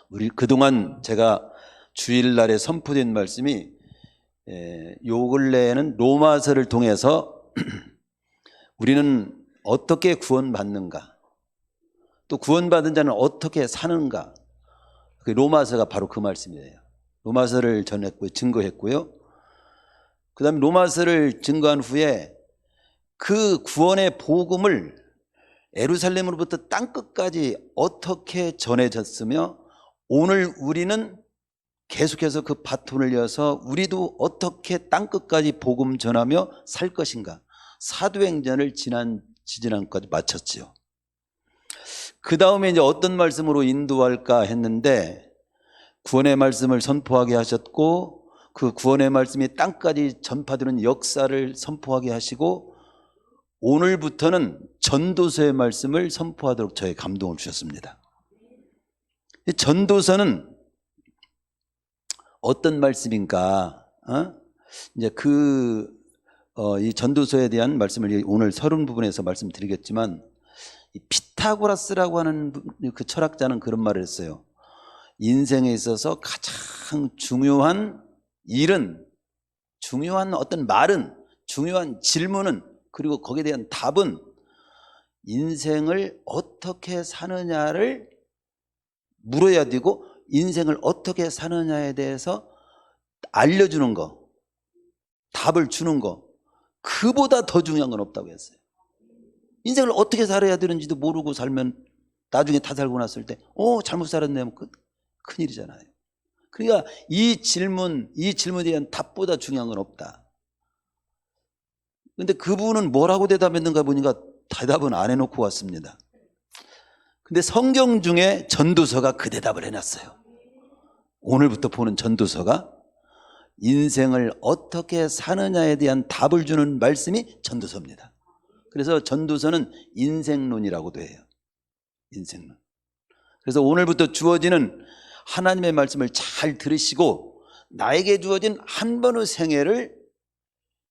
우리 그동안 제가 주일날에 선포된 말씀이 요 근래에는 로마서를 통해서 우리는 어떻게 구원받는가, 또 구원받은 자는 어떻게 사는가, 그 로마서가 바로 그 말씀이에요. 로마서를 전했고요, 증거했고요. 그 다음에 로마서를 증거한 후에 그 구원의 복음을 예루살렘으로부터 땅끝까지 어떻게 전해졌으며 오늘 우리는 계속해서 그 바톤을 이어서 우리도 어떻게 땅끝까지 복음 전하며 살 것인가, 사도행전을 지지난까지 마쳤지요. 그 다음에 이제 어떤 말씀으로 인도할까 했는데 구원의 말씀을 선포하게 하셨고 그 구원의 말씀이 땅까지 전파되는 역사를 선포하게 하시고 오늘부터는 전도서의 말씀을 선포하도록 저에게 감동을 주셨습니다. 이 전도서는 어떤 말씀인가? 이제 이 전도서에 대한 말씀을 오늘 서론 부분에서 말씀드리겠지만, 이 피타고라스라고 하는 그 철학자는 그런 말을 했어요. 인생에 있어서 가장 중요한 일은, 중요한 어떤 말은, 중요한 질문은, 그리고 거기에 대한 답은 인생을 어떻게 사느냐를 물어야 되고 인생을 어떻게 사느냐에 대해서 알려주는 거, 답을 주는 거, 그보다 더 중요한 건 없다고 했어요. 인생을 어떻게 살아야 되는지도 모르고 살면 나중에 다 살고 났을 때 잘못 살았네 하면 큰일이잖아요. 그러니까 이 질문에 대한 답보다 중요한 건 없다. 그런데 그분은 뭐라고 대답했는가 보니까 대답은 안 해놓고 왔습니다. 근데 성경 중에 전도서가 그 대답을 해놨어요. 오늘부터 보는 전도서가 인생을 어떻게 사느냐에 대한 답을 주는 말씀이 전도서입니다. 그래서 전도서는 인생론이라고도 해요. 인생론. 그래서 오늘부터 주어지는 하나님의 말씀을 잘 들으시고 나에게 주어진 한 번의 생애를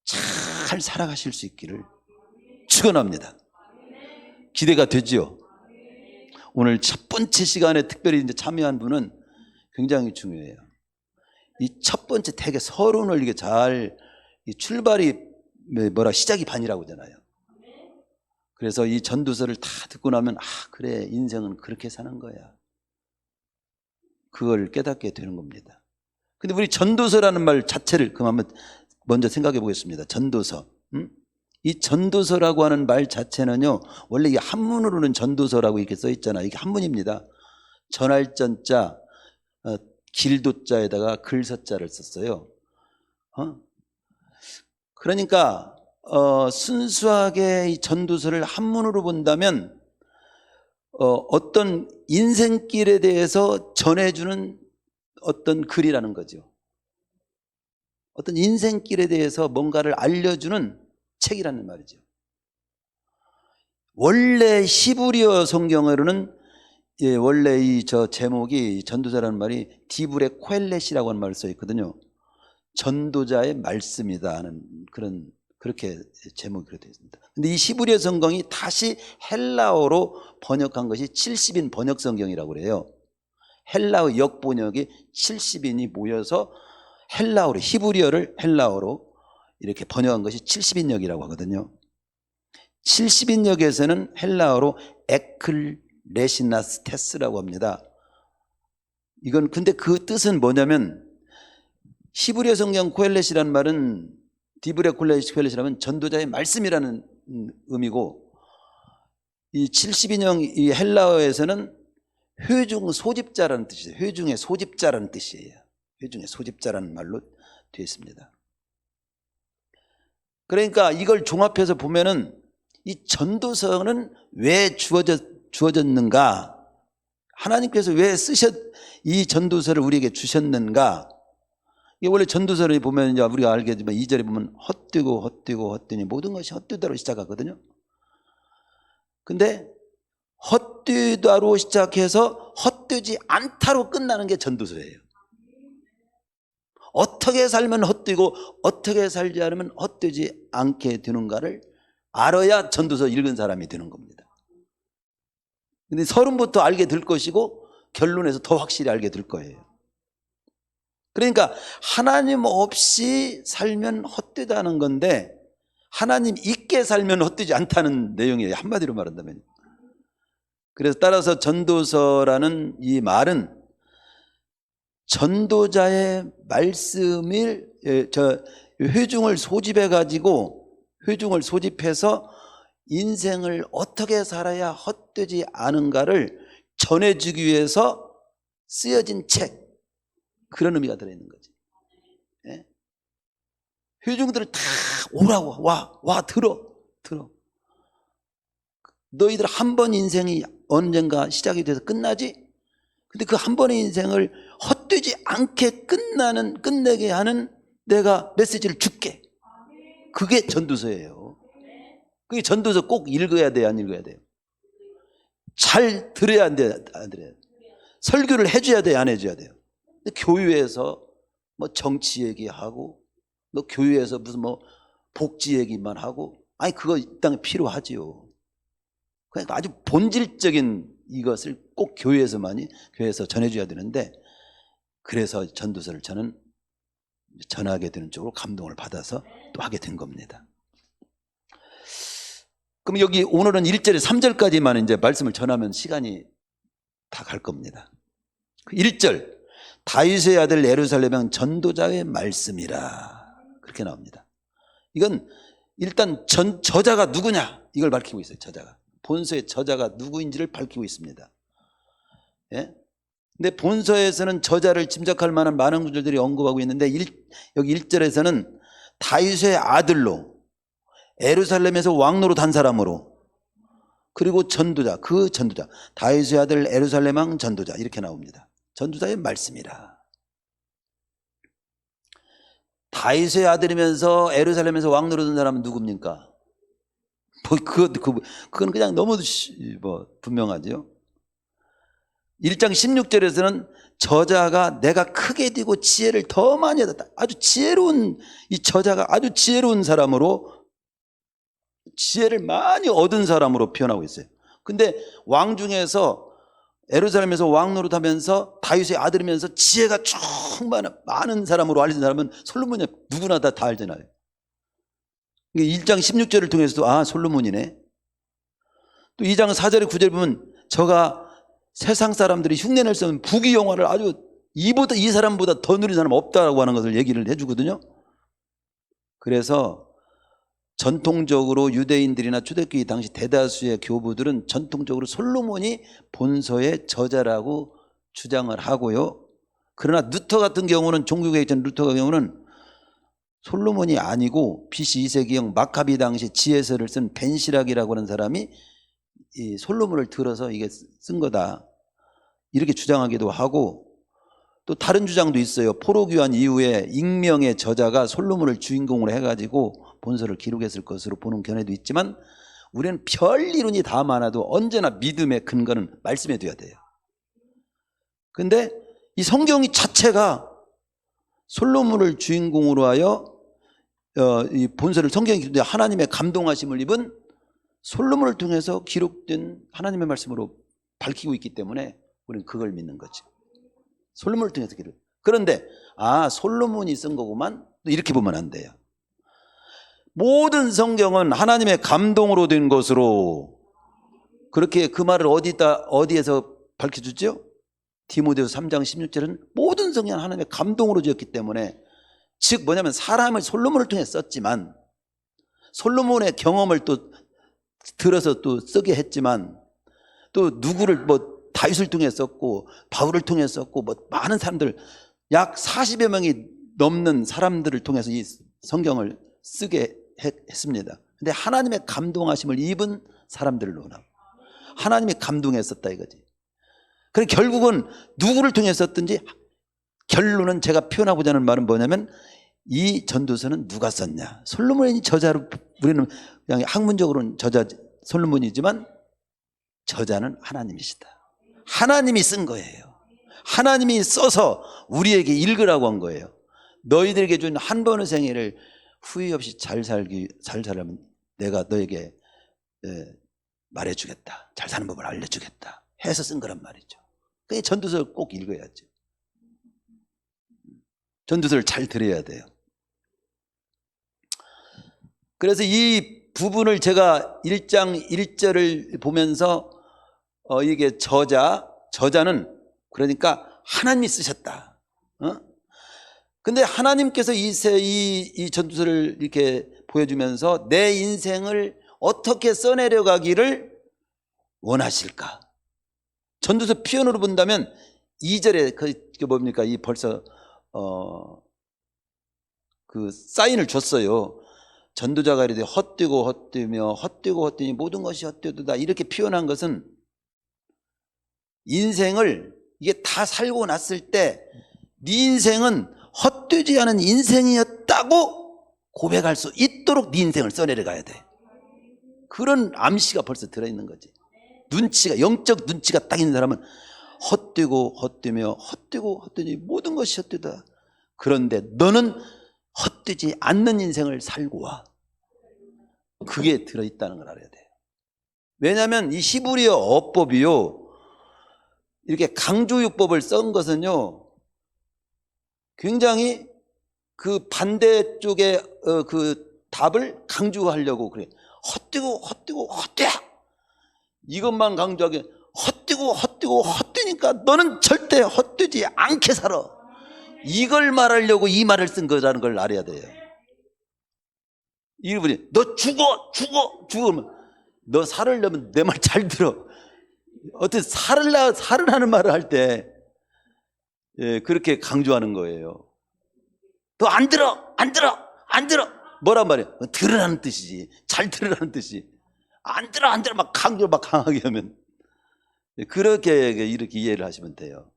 잘 살아가실 수 있기를 축원합니다. 기대가 되지요? 오늘 첫 번째 시간에 특별히 이제 참여한 분은 굉장히 중요해요. 이 첫 번째 되게 서론을 이게 잘, 이 출발이 시작이 반이라고 하잖아요. 그래서 이 전도서를 다 듣고 나면 그래, 인생은 그렇게 사는 거야. 그걸 깨닫게 되는 겁니다. 근데 우리 전도서라는 말 자체를 한번 먼저 생각해 보겠습니다. 전도서. 이 전도서라고 하는 말 자체는요, 원래 이 한문으로는 전도서라고 이렇게 써 있잖아요. 이게 한문입니다. 전할 전자, 길도자에다가 글서자를 썼어요. 그러니까 순수하게 이 전도서를 한문으로 본다면 어떤 인생길에 대해서 전해주는 어떤 글이라는 거죠. 어떤 인생길에 대해서 뭔가를 알려주는 책이라는 말이죠. 원래 히브리어 성경으로는 원래 제목이 전도자라는 말이 디브레 코엘렛이라고 하는 말을 써 있거든요. 전도자의 말씀이다 하는 그렇게 제목이 그렇게 되어 있습니다. 근데 이 히브리어 성경이 다시 헬라어로 번역한 것이 70인 번역 성경이라고 그래요. 헬라어 역번역이 70인이 모여서 헬라어로, 히브리어를 헬라어로 이렇게 번역한 것이 70인역이라고 하거든요. 70인역에서는 헬라어로 에클레시나스테스라고 합니다. 이건 근데 그 뜻은 뭐냐면 히브리어 성경 코엘렛이라는 말은 디브레 코엘렛이라면 전도자의 말씀이라는 의미고, 이 70인역 이 헬라어에서는 회중 소집자라는 뜻이에요. 회중의 소집자라는 뜻이에요. 회중의 소집자라는 말로 되어 있습니다. 그러니까 이걸 종합해서 보면은 이 전도서는 왜 주어졌는가? 하나님께서 왜 이 전도서를 우리에게 주셨는가? 이게 원래 전도서를 보면 이제 우리가 알겠지만 2절에 보면 헛되니 모든 것이 헛되다로 시작하거든요. 근데 헛되다로 시작해서 헛되지 않다로 끝나는 게 전도서예요. 어떻게 살면 헛되고 어떻게 살지 않으면 헛되지 않게 되는가를 알아야 전도서 읽은 사람이 되는 겁니다. 근데 서론부터 알게 될 것이고 결론에서 더 확실히 알게 될 거예요. 그러니까 하나님 없이 살면 헛되다는 건데 하나님 있게 살면 헛되지 않다는 내용이에요. 한마디로 말한다면. 그래서 따라서 전도서라는 이 말은 전도자의 말씀을 회중을 소집해 가지고 회중을 소집해서 인생을 어떻게 살아야 헛되지 않은가를 전해주기 위해서 쓰여진 책, 그런 의미가 들어있는 거지. 예? 회중들을 다 오라고, 와 들어. 너희들 한 번 인생이 언젠가 시작이 돼서 끝나지? 근데 그 한 번의 인생을 헛되지 않게 끝내게 하는 내가 메시지를 줄게. 그게 전도서예요. 그게 전도서 꼭 읽어야 돼요, 안 읽어야 돼요? 잘 들어야 안 돼요, 안 들어야 돼요? 설교를 해줘야 돼요, 안 해줘야 돼요? 근데 교회에서 뭐 정치 얘기하고, 너 교회에서 무슨 뭐 복지 얘기만 하고, 아니 그거 이 땅에 필요하지요. 그러니까 아주 본질적인 이것을 꼭 교회에서 전해줘야 되는데, 그래서 전도서를 저는 전하게 되는 쪽으로 감동을 받아서 또 하게 된 겁니다. 그럼 여기 오늘은 1절에 3절까지만 이제 말씀을 전하면 시간이 다 갈 겁니다. 1절, 다윗의 아들 예루살렘은 전도자의 말씀이라, 그렇게 나옵니다. 이건 일단 저자가 누구냐 이걸 밝히고 있어요. 저자가, 본서의 저자가 누구인지를 밝히고 있습니다. 예? 근데 본서에서는 저자를 짐작할 만한 많은 구절들이 언급하고 있는데 여기 1절에서는 다윗의 아들로, 예루살렘에서 왕노릇 한 사람으로, 그리고 전도자, 그 전도자, 다윗의 아들 예루살렘 왕 전도자, 이렇게 나옵니다. 전도자의 말씀이라. 다윗의 아들이면서 예루살렘에서 왕노릇 한 사람은 누굽니까? 그건 그냥 너무 분명하죠. 1장 16절에서는 저자가 내가 크게 되고 지혜를 더 많이 얻었다. 아주 지혜로운, 이 저자가 아주 지혜로운 사람으로, 지혜를 많이 얻은 사람으로 표현하고 있어요. 근데 왕 중에서 예루살렘에서 왕 노릇하면서 다윗의 아들이면서 지혜가 정말 많은 사람으로 알려진 사람은 솔로몬이야. 누구나 다 알잖아요. 1장 16절을 통해서도 솔로몬이네. 또 2장 4절에 9절 보면 저가 세상 사람들이 흉내낼 수 없는 부귀영화를 아주 이 사람보다 더 누린 사람 없다라고 하는 것을 얘기를 해주거든요. 그래서 전통적으로 유대인들이나 초대교회 당시 대다수의 교부들은 전통적으로 솔로몬이 본서의 저자라고 주장을 하고요. 그러나 루터 같은 경우는, 종교개혁자 루터 같은 경우는 솔로몬이 아니고 BC 2세기형 마카비 당시 지혜서를 쓴 벤시락이라고 하는 사람이 이 솔로몬을 들어서 이게 쓴 거다, 이렇게 주장하기도 하고, 또 다른 주장도 있어요. 포로교환 이후에 익명의 저자가 솔로몬을 주인공으로 해가지고 본서를 기록했을 것으로 보는 견해도 있지만, 우리는 별 이론이 다 많아도 언제나 믿음의 근거는 말씀에 둬야 돼요. 근데 이 성경 자체가 솔로몬을 주인공으로 하여 이 본서를, 성경이 기록된 하나님의 감동하심을 입은 솔로몬을 통해서 기록된 하나님의 말씀으로 밝히고 있기 때문에 우리는 그걸 믿는 거죠. 솔로몬을 통해서 기록. 그런데 솔로몬이 쓴 거구만, 이렇게 보면 안 돼요. 모든 성경은 하나님의 감동으로 된 것으로, 그렇게 그 말을 어디에서 밝혀주죠? 디모데후서 3장 16절은 모든 성경은 하나님의 감동으로 지었기 때문에, 즉 뭐냐면 사람을 솔로몬을 통해 썼지만, 솔로몬의 경험을 또 들어서 또 쓰게 했지만, 또 누구를 다윗을 통해 썼고 바울을 통해 썼고 많은 사람들, 약 40여 명이 넘는 사람들을 통해서 이 성경을 쓰게 했습니다. 근데 하나님의 감동하심을 입은 사람들로 하나님이 감동했었다 이거지. 그래 결국은 누구를 통해 썼든지, 결론은 제가 표현하고자 하는 말은 뭐냐면, 이 전도서는 누가 썼냐? 솔로몬이 저자로, 우리는 그냥 학문적으로는 저자 솔로몬이지만 저자는 하나님이시다. 하나님이 쓴 거예요. 하나님이 써서 우리에게 읽으라고 한 거예요. 너희들에게 준 한 번의 생애를 후회 없이 잘 살려면 내가 너에게 말해주겠다, 잘 사는 법을 알려주겠다 해서 쓴 거란 말이죠. 그러니까 전도서를 꼭 읽어야죠. 전도서를 잘 들어야 돼요. 그래서 이 부분을 제가 1장 1절을 보면서 이게 저자는 그러니까 하나님이 쓰셨다. 근데 하나님께서 이 전도서를 이렇게 보여주면서 내 인생을 어떻게 써내려가기를 원하실까? 전도서 표현으로 본다면 2절에 그게 뭡니까? 이 벌써 그 사인을 줬어요. 전도자가 이르되 헛되고 헛되며 헛되고 헛되니 모든 것이 헛되도다. 이렇게 표현한 것은 인생을 이게 다 살고 났을 때 네 인생은 헛되지 않은 인생이었다고 고백할 수 있도록 네 인생을 써내려가야 돼. 그런 암시가 벌써 들어있는 거지. 눈치가, 영적 눈치가 딱 있는 사람은 헛되고 헛되며 헛되고 헛되니 모든 것이 헛되다. 그런데 너는 헛되지 않는 인생을 살고 와. 그게 들어있다는 걸 알아야 돼요. 왜냐하면 이 히브리어 어법이요, 이렇게 강조유법을 쓴 것은요, 굉장히 그 반대쪽의 그 답을 강조하려고 그래. 헛되고 헛되고 헛되야. 이것만 강조하게 헛되고 헛되고 헛되니까 너는 절대 헛되지 않게 살아. 이걸 말하려고 이 말을 쓴 거라는 걸 알아야 돼요. 이분이 너 죽어 그러면 너 살으려면 내 말 잘 들어. 어떻게 살으라는 말을 할 때 그렇게 강조하는 거예요. 너 안 들어 뭐란 말이야? 들으라는 뜻이지. 잘 들으라는 뜻이. 안 들어 막 강조 막 강하게 하면 그렇게 이렇게 이해를 하시면 돼요.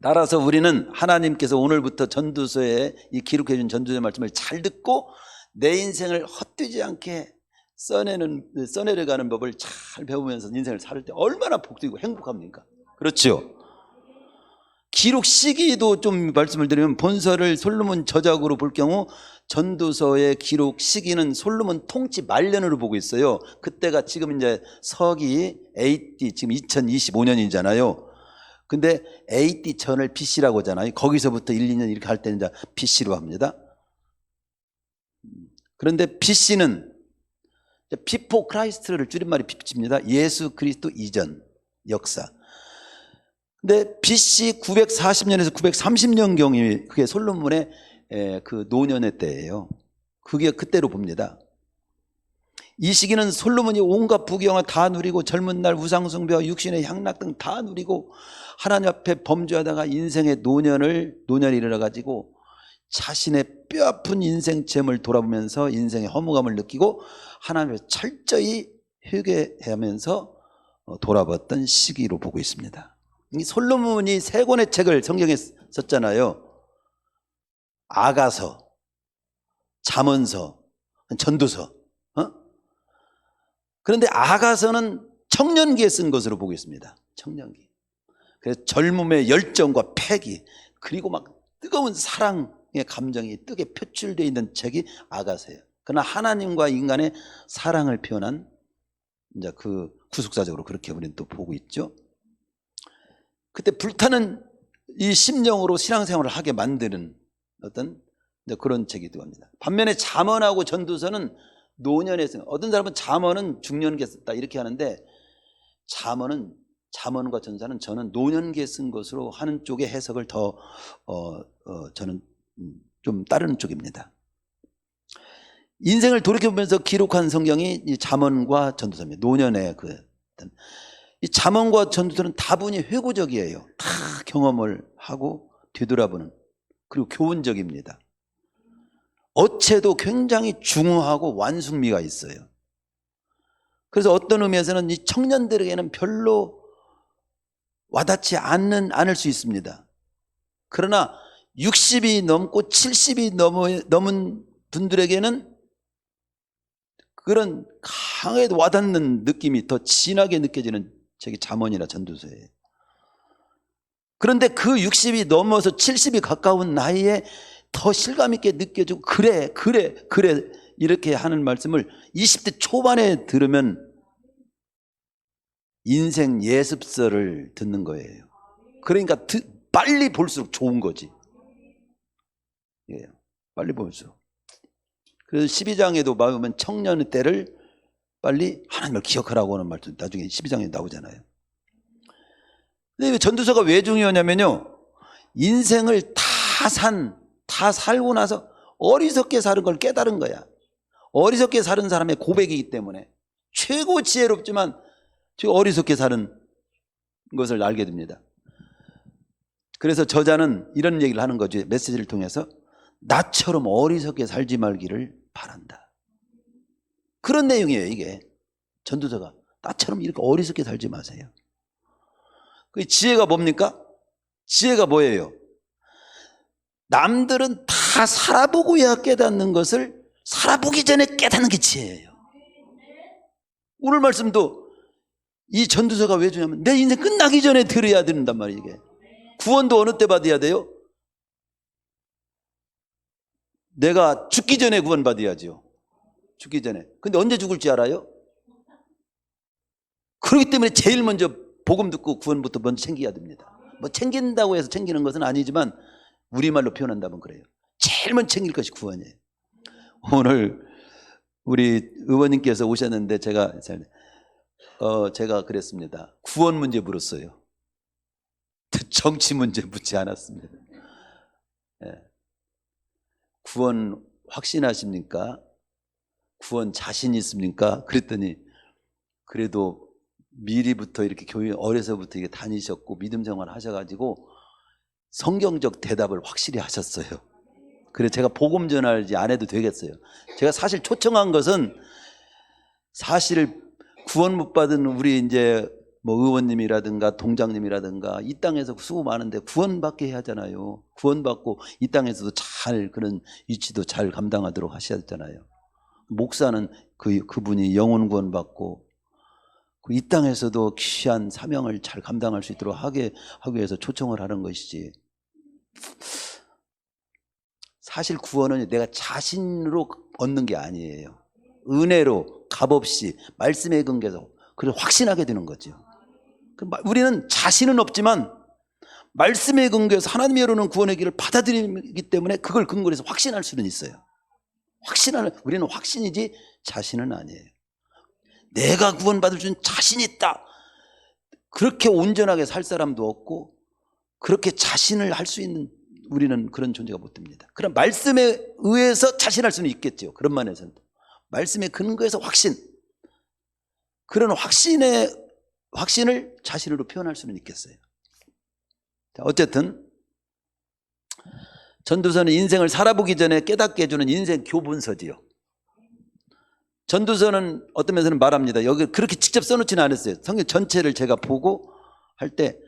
따라서 우리는 하나님께서 오늘부터 전도서에 이 기록해 준 전도서의 말씀을 잘 듣고 내 인생을 헛되지 않게 써내려가는 법을 잘 배우면서 인생을 살 때 얼마나 복되고 행복합니까? 그렇죠? 기록 시기도 좀 말씀을 드리면 본서를 솔로몬 저작으로 볼 경우 전도서의 기록 시기는 솔로몬 통치 말년으로 보고 있어요. 그때가 지금 이제 서기 AD 지금 2025년이잖아요. 근데 AD 전을 BC라고 하잖아요. 거기서부터 1, 2년 이렇게 할 때는 이제 BC로 합니다. 그런데 BC는 Before Christ를 줄임말이 BC입니다. 예수 그리스도 이전 역사. 근데 BC 940년에서 930년 경이 그게 솔로몬의 그 노년의 때예요. 그게 그때로 봅니다. 이 시기는 솔로몬이 온갖 부귀영화 다 누리고 젊은 날 우상숭배와 육신의 향락 등 다 누리고 하나님 앞에 범죄하다가 인생의 노년이 일어나가지고 자신의 뼈아픈 인생체험을 돌아보면서 인생의 허무감을 느끼고 하나님을 철저히 회개하면서 돌아봤던 시기로 보고 있습니다. 이 솔로몬이 3권의 책을 성경에 썼잖아요. 아가서, 잠언서, 전도서. 그런데 아가서는 청년기에 쓴 것으로 보고 있습니다. 청년기. 그래서 젊음의 열정과 패기 그리고 막 뜨거운 사랑의 감정이 뜨게 표출되어 있는 책이 아가서예요. 그러나 하나님과 인간의 사랑을 표현한 이제 그 구속사적으로 그렇게 우리는 또 보고 있죠. 그때 불타는 이 심령으로 신앙생활을 하게 만드는 어떤 그런 책이기도 합니다. 반면에 잠언하고 전도서는 노년에 쓴, 어떤 사람은 잠언은 중년기에 썼다 이렇게 하는데 잠언과 전도서는 저는 노년기에 쓴 것으로 하는 쪽의 해석을 더 저는 좀 따르는 쪽입니다. 인생을 돌이켜보면서 기록한 성경이 이 잠언과 전도서입니다. 노년의 이 잠언과 전도서는 다분히 회고적이에요. 다 경험을 하고 되돌아보는, 그리고 교훈적입니다. 어체도 굉장히 중후하고 완숙미가 있어요. 그래서 어떤 의미에서는 이 청년들에게는 별로 와닿지 않을 수 있습니다. 그러나 60이 넘고 70이 넘은 분들에게는 그런 강하게 와닿는 느낌이 더 진하게 느껴지는 책이 잠언이나 전도서예요. 그런데 그 60이 넘어서 70이 가까운 나이에 더 실감 있게 느껴지고 그래 이렇게 하는 말씀을 20대 초반에 들으면 인생 예습서를 듣는 거예요. 그러니까 빨리 볼수록 좋은 거지. 예, 빨리 볼수록. 그래서 12장에도 보면 청년의 때를 빨리 하나님을 기억하라고 하는 말도 나중에 12장에 나오잖아요. 근데 전도서가 왜 중요하냐면요, 인생을 다 살고 나서 어리석게 사는 걸 깨달은 거야. 어리석게 사는 사람의 고백이기 때문에 최고 지혜롭지만 어리석게 사는 것을 알게 됩니다. 그래서 저자는 이런 얘기를 하는 거죠. 메시지를 통해서 나처럼 어리석게 살지 말기를 바란다. 그런 내용이에요. 이게 전도서가 나처럼 이렇게 어리석게 살지 마세요. 그 지혜가 뭡니까? 지혜가 뭐예요? 남들은 다 살아보고야 깨닫는 것을 살아보기 전에 깨닫는 게 지혜예요. 오늘 말씀도 이 전도서가 왜 중요하면 내 인생 끝나기 전에 들어야 된단 말이에요. 이게 구원도 어느 때 받아야 돼요? 내가 죽기 전에 구원 받아야죠. 죽기 전에. 근데 언제 죽을지 알아요? 그렇기 때문에 제일 먼저 복음 듣고 구원부터 먼저 챙겨야 됩니다. 뭐 챙긴다고 해서 챙기는 것은 아니지만 우리말로 표현한다면 그래요. 제일 먼저 챙길 것이 구원이에요. 오늘 우리 의원님께서 오셨는데 제가 그랬습니다. 구원 문제 물었어요. 정치 문제 묻지 않았습니다. 예. 구원 확신하십니까? 구원 자신 있습니까? 그랬더니 그래도 미리부터 이렇게 교회 어려서부터 이게 다니셨고 믿음 생활 하셔가지고 성경적 대답을 확실히 하셨어요. 그래서 제가 복음 전하지 안 해도 되겠어요. 제가 사실 초청한 것은 사실 구원 못 받은 우리 이제 뭐 의원님이라든가 동장님이라든가 이 땅에서 수고 많은데 구원받게 해야 하잖아요. 구원받고 이 땅에서도 잘 그런 위치도 잘 감당하도록 하셔야 되잖아요. 목사는 그분이 영혼 구원받고 이 땅에서도 귀한 사명을 잘 감당할 수 있도록 하기 위해서 초청을 하는 것이지. 사실 구원은 내가 자신으로 얻는 게 아니에요. 은혜로 값없이 말씀에 근거해서 그래서 확신하게 되는 거죠. 우리는 자신은 없지만 말씀에 근거해서 하나님의 여러는 구원의 길을 받아들이기 때문에 그걸 근거로 해서 확신할 수는 있어요. 우리는 확신이지 자신은 아니에요. 내가 구원받을 수 있는 자신이 있다. 그렇게 온전하게 살 사람도 없고 그렇게 자신을 할 수 있는 우리는 그런 존재가 못 됩니다. 그럼 말씀에 의해서 자신할 수는 있겠죠. 그런 면에서는 말씀에 근거해서 확신, 그런 확신을 자신으로 표현할 수는 있겠어요. 자, 어쨌든 전도서는 인생을 살아보기 전에 깨닫게 해주는 인생 교본서지요. 전도서는 어떤 면에서는 말합니다. 여기 그렇게 직접 써놓지는 않았어요. 성경 전체를 제가 보고 할 때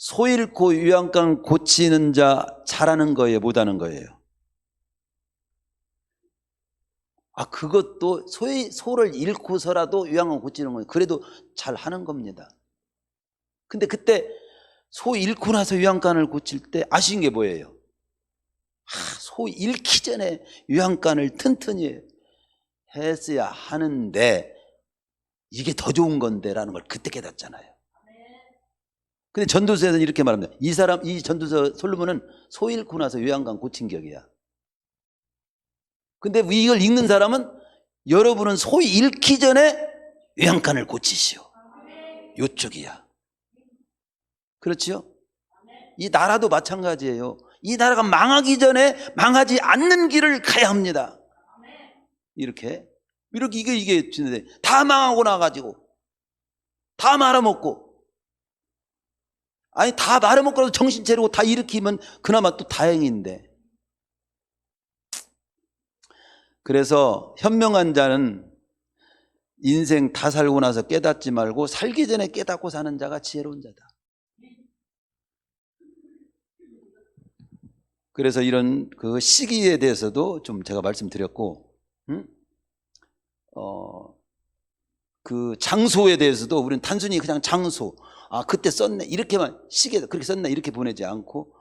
소 잃고 유양간 고치는 자 잘하는 거예요, 못하는 거예요? 그것도 소를 잃고서라도 유양간 고치는 거예요. 그래도 잘하는 겁니다. 근데 그때 소 잃고 나서 유양간을 고칠 때 아쉬운 게 뭐예요? 소 잃기 전에 유양간을 튼튼히 했어야 하는데 이게 더 좋은 건데 라는 걸 그때 깨닫잖아요. 근데 전도서에서는 이렇게 말합니다. 이 전도서 솔로몬은 소 잃고 나서 요양간 고친 격이야. 근데 이걸 읽는 사람은 여러분은 소 잃기 전에 요양간을 고치시오. 요쪽이야. 그렇지요? 이 나라도 마찬가지예요. 이 나라가 망하기 전에 망하지 않는 길을 가야 합니다. 이렇게 이게 다 망하고 나가지고 다 말아먹고, 아니 다 말아먹고라도 정신 차리고 다 일으키면 그나마 또 다행인데. 그래서 현명한 자는 인생 다 살고 나서 깨닫지 말고 살기 전에 깨닫고 사는 자가 지혜로운 자다. 그래서 이런 그 시기에 대해서도 좀 제가 말씀드렸고, 그 장소에 대해서도 우리는 단순히 그냥 장소, 그때 썼네 이렇게만, 시기에 그렇게 썼네 이렇게 보내지 않고,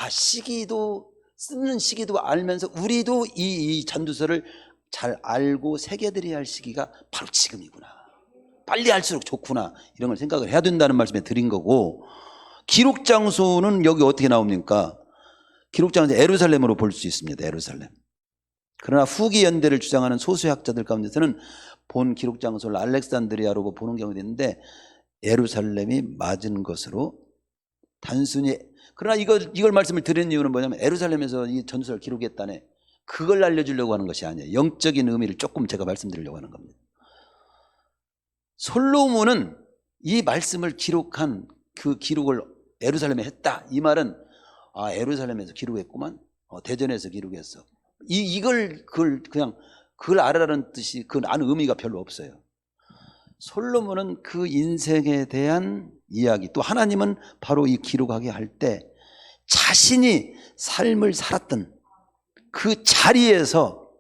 시기도 쓰는 시기도 알면서 우리도 이 전도서를 잘 알고 새겨드려야 할 시기가 바로 지금이구나, 빨리 할수록 좋구나 이런 걸 생각을 해야 된다는 말씀에 드린 거고, 기록 장소는 여기 어떻게 나옵니까? 기록 장소 예루살렘으로 볼 수 있습니다. 예루살렘. 그러나 후기 연대를 주장하는 소수 학자들 가운데서는 본 기록 장소를 알렉산드리아로 보는 경우도 있는데 예루살렘이 맞은 것으로 단순히, 그러나 이걸 말씀을 드리는 이유는 뭐냐면 예루살렘에서 이 전설을 기록했다네, 그걸 알려주려고 하는 것이 아니에요. 영적인 의미를 조금 제가 말씀드리려고 하는 겁니다. 솔로몬은 이 말씀을 기록한 그 기록을 예루살렘에 했다, 이 말은 예루살렘에서 기록했구만, 대전에서 기록했어, 그걸 알아라는 뜻이, 그건 아는 의미가 별로 없어요. 솔로몬은 그 인생에 대한 이야기, 또 하나님은 바로 이 기록하게 할 때 자신이 삶을 살았던 그 자리에서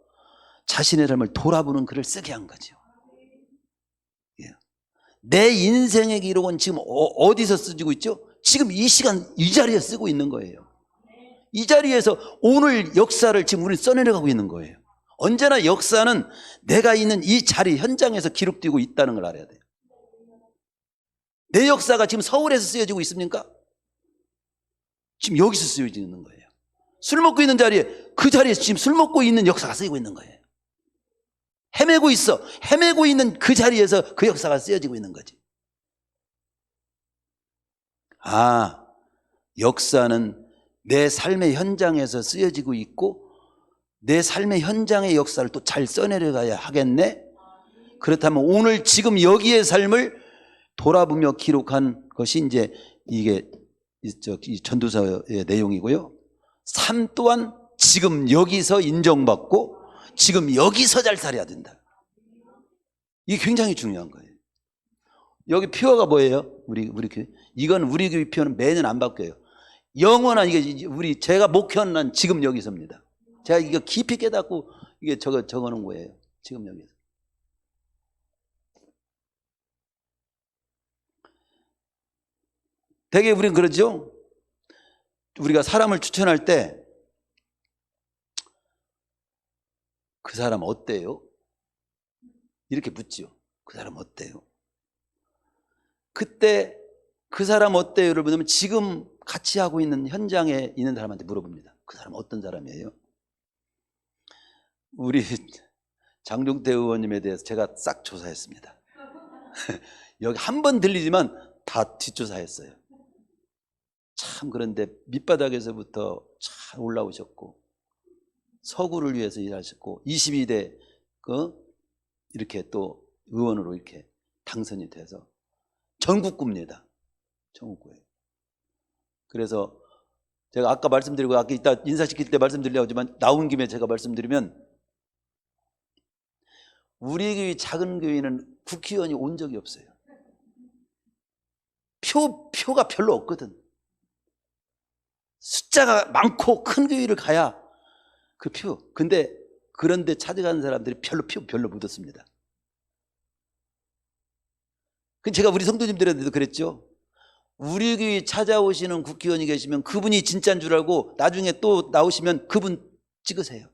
자신의 삶을 돌아보는 글을 쓰게 한 거죠. 내 인생의 기록은 지금 어디서 쓰지고 있죠? 지금 이 시간 이 자리에 쓰고 있는 거예요. 이 자리에서 오늘 역사를 지금 우리는 써내려가고 있는 거예요. 언제나 역사는 내가 있는 이 자리 현장에서 기록되고 있다는 걸 알아야 돼요. 내 역사가 지금 서울에서 쓰여지고 있습니까? 지금 여기서 쓰여지고 있는 거예요. 술 먹고 있는 자리에, 그 자리에서 지금 술 먹고 있는 역사가 쓰이고 있는 거예요. 헤매고 있는 그 자리에서 그 역사가 쓰여지고 있는 거지. 역사는 내 삶의 현장에서 쓰여지고 있고 내 삶의 현장의 역사를 또 잘 써내려가야 하겠네. 그렇다면 오늘 지금 여기의 삶을 돌아보며 기록한 것이 이제 이게 이 전도서의 내용이고요. 삶 또한 지금 여기서 인정받고 지금 여기서 잘 살아야 된다. 이게 굉장히 중요한 거예요. 여기 표어가 뭐예요? 우리 교회. 이건 우리 교회 표어는 매년 안 바뀌어요. 영원한, 이게 제가 목회하는 지금 여기서입니다. 제가 이거 깊이 깨닫고 이게 적어놓은 거예요. 지금 여기서. 되게 우리는 그러죠? 우리가 사람을 추천할 때 그 사람 어때요? 이렇게 묻죠. 그 사람 어때요? 그때 그 사람 어때요를 묻으면 지금 같이 하고 있는 현장에 있는 사람한테 물어봅니다. 그 사람 어떤 사람이에요? 우리 장종태 의원님에 대해서 제가 싹 조사했습니다. 여기 한 번 들리지만 다 뒷조사했어요. 참, 그런데 밑바닥에서부터 잘 올라오셨고 서구를 위해서 일하셨고 22대 이렇게 또 의원으로 이렇게 당선이 돼서 전국구입니다. 전국구예요. 그래서 제가 아까 말씀드리고 아까 이따 인사시킬 때 말씀드리려고 하지만 나온 김에 제가 말씀드리면 우리 교회 작은 교회는 국회의원이 온 적이 없어요. 표가 별로 없거든. 숫자가 많고 큰 교회를 가야 그 표. 근데 그런데 찾아가는 사람들이 별로 묻었습니다. 제가 우리 성도님들한테도 그랬죠. 우리 교회 찾아오시는 국회의원이 계시면 그분이 진짜인 줄 알고 나중에 또 나오시면 그분 찍으세요.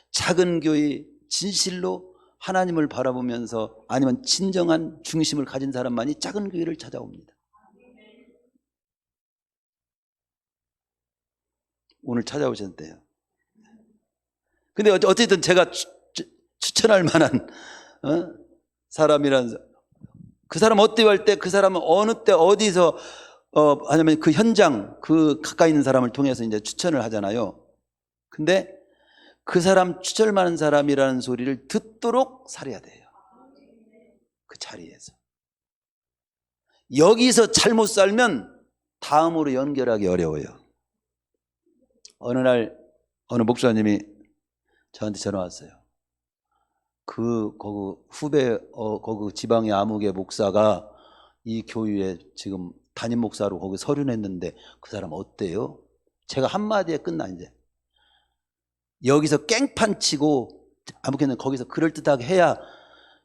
작은 교회 진실로 하나님을 바라보면서 아니면 진정한 중심을 가진 사람만이 작은 교회를 찾아옵니다. 오늘 찾아오셨대요. 근데 어쨌든 제가 추천할 만한 사람이란, 그 사람 어때요 할 때 그 사람은 어느 때 어디서 아니면 그 현장, 그 가까이 있는 사람을 통해서 이제 추천을 하잖아요. 근데 그 사람 추천할 만한 사람이라는 소리를 듣도록 살아야 돼요. 그 자리에서. 여기서 잘못 살면 다음으로 연결하기 어려워요. 어느 날 어느 목사님이 저한테 전화 왔어요. 거기 후배 거기 지방의 아무개 목사가 이 교회에 지금 담임 목사로 거기 서류 냈는데 그 사람 어때요? 제가 한마디에 끝나. 이제 여기서 깽판 치고 아무개는 거기서 그럴듯하게 해야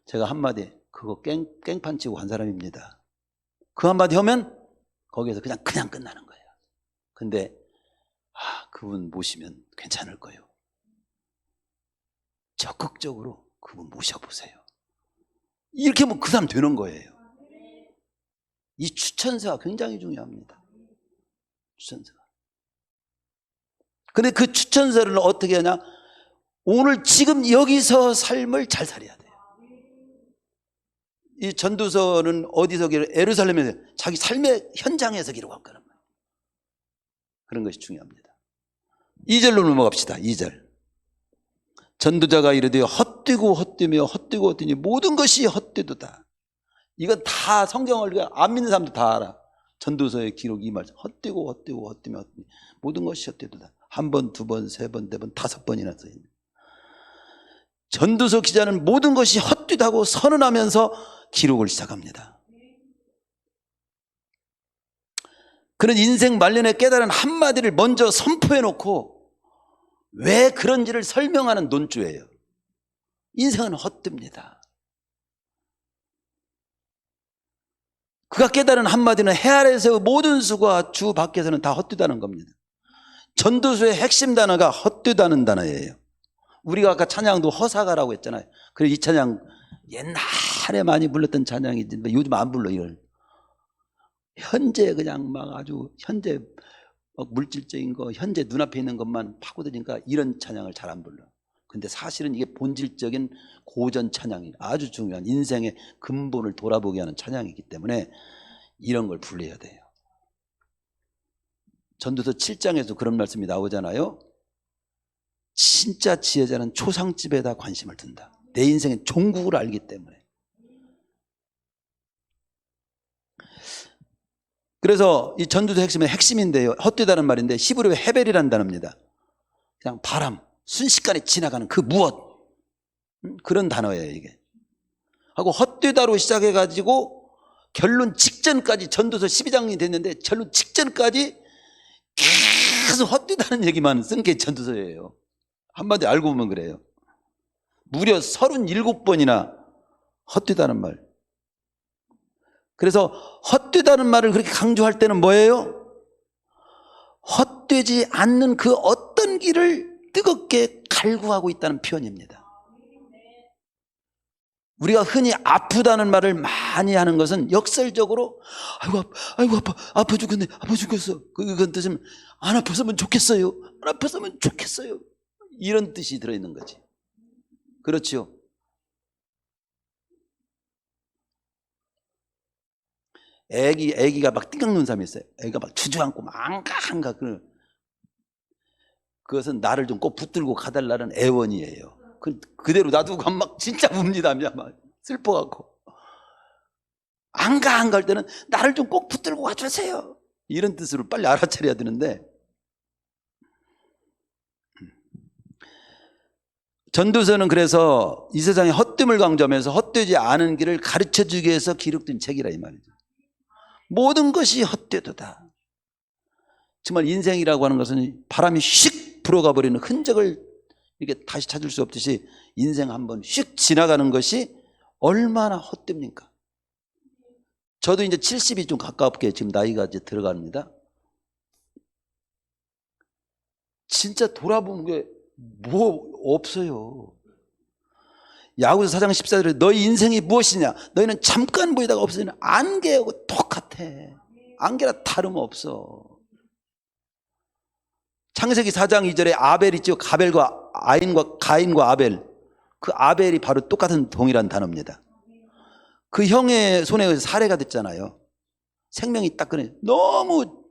제가 한마디, 그거 깽판 치고 간 사람입니다. 그 한마디 하면 거기에서 그냥 끝나는 거예요. 근데 그분 모시면 괜찮을 거예요. 적극적으로 그분 모셔보세요. 이렇게 하면 그 사람 되는 거예요. 이 추천서가 굉장히 중요합니다. 추천서가. 근데 그 추천서를 어떻게 하냐? 오늘 지금 여기서 삶을 잘 살아야 돼요. 이 전도서는 어디서 예루살렘에서 자기 삶의 현장에서 기록한 거란 말이에요. 그런 것이 중요합니다. 2절로 넘어갑시다. 2절. 전도자가 이르되 헛되고 헛되며 헛되고 헛되니 모든 것이 헛되도다. 이건 다 성경을 안 믿는 사람도 다 알아. 전도서의 기록 이 말. 헛되고 헛되고 헛되며 헛되니 모든 것이 헛되도다. 한 번, 두 번, 세 번, 네 번, 5번이나 써있네. 전도서 기자는 모든 것이 헛되다고 선언하면서 기록을 시작합니다. 그런 인생 말년에 깨달은 한마디를 먼저 선포해 놓고 왜 그런지를 설명하는 논주예요. 인생은 헛됩니다. 그가 깨달은 한마디는 해 아래에서의 모든 수가 주 밖에서는 다 헛되다는 겁니다. 전도서의 핵심 단어가 헛되다는 단어예요. 우리가 아까 찬양도 허사가라고 했잖아요. 그래서 이 찬양 옛날에 많이 불렀던 찬양이지 요즘 안 불러. 이걸 현재 그냥 막 아주 현재 막 물질적인 거 현재 눈앞에 있는 것만 파고드니까 이런 찬양을 잘 안 불러. 근데 사실은 이게 본질적인 고전 찬양이 아주 중요한 인생의 근본을 돌아보게 하는 찬양이기 때문에 이런 걸 불러야 돼요. 전도서 7장에도 그런 말씀이 나오잖아요. 진짜 지혜자는 초상집에다 관심을 둔다. 내 인생의 종국을 알기 때문에. 그래서 이 전도서 핵심은 핵심인데요. 헛되다는 말인데 히브리어의 헤벨이라는 단어입니다. 그냥 바람, 순식간에 지나가는 그 무엇. 그런 단어예요 이게. 하고 헛되다로 시작해가지고 결론 직전까지 전도서 12장이 됐는데 결론 직전까지 계속 헛되다는 얘기만 쓴 게 전도서예요. 한마디 알고 보면 그래요. 무려 37번이나 헛되다는 말. 그래서 헛되다는 말을 그렇게 강조할 때는 뭐예요? 헛되지 않는 그 어떤 길을 뜨겁게 갈구하고 있다는 표현입니다. 우리가 흔히 아프다는 말을 많이 하는 것은 역설적으로 아이고 아파 죽겠네, 아파 죽겠어. 그건 뜻은 안 아팠으면 좋겠어요, 안 아팠으면 좋겠어요, 이런 뜻이 들어있는 거지. 그렇죠? 애기가 막 띵강 누는 사람이 있어요. 애기가 막 주저앉고 막 안가 그것은 나를 좀 꼭 붙들고 가달라는 애원이에요. 그대로 놔두고 가면 막 진짜 웁니다. 막 슬퍼갖고 안 갈 때는 나를 좀 꼭 붙들고 가주세요, 이런 뜻으로 빨리 알아차려야 되는데, 전도서는 그래서 이 세상의 헛됨을 강조하면서 헛되지 않은 길을 가르쳐주기 위해서 기록된 책이라 이 말이죠. 모든 것이 헛되도다. 정말 인생이라고 하는 것은 바람이 휙 불어가 버리는 흔적을 이렇게 다시 찾을 수 없듯이 인생 한번 휙 지나가는 것이 얼마나 헛됩니까? 저도 이제 70이 좀 가깝게 지금 나이가 이제 들어갑니다. 진짜 돌아보는 게 뭐 없어요. 야고보서 4장 14절에 너희 인생이 무엇이냐? 너희는 잠깐 보이다가 없어지는 안개하고 똑같아. 안개라 다름없어. 창세기 4장 2절에 아벨 있죠. 가인과 아벨. 그 아벨이 바로 똑같은 동일한 단어입니다. 그 형의 손에 의해서 살해가 됐잖아요. 생명이 딱 끊어져. 너무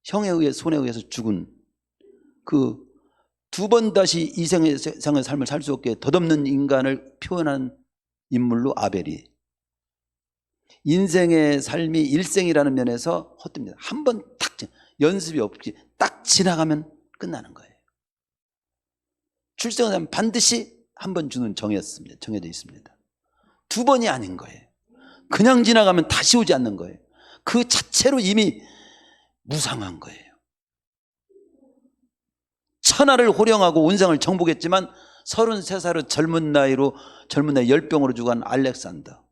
형에 의해 손에 의해서 죽은 그 두 번 다시 이 세상의 삶을 살 수 없게 덧없는 인간을 표현한 인물로 아벨이. 인생의 삶이 일생이라는 면에서 헛됩니다. 한 번 딱 연습이 없이 딱 지나가면 끝나는 거예요. 출생을 하면 반드시 한 번 주는 정해져 있습니다. 두 번이 아닌 거예요. 그냥 지나가면 다시 오지 않는 거예요. 그 자체로 이미 무상한 거예요. 천하를 호령하고 온상을 정복했지만 33살의 젊은 나이 열병으로 죽은 알렉산더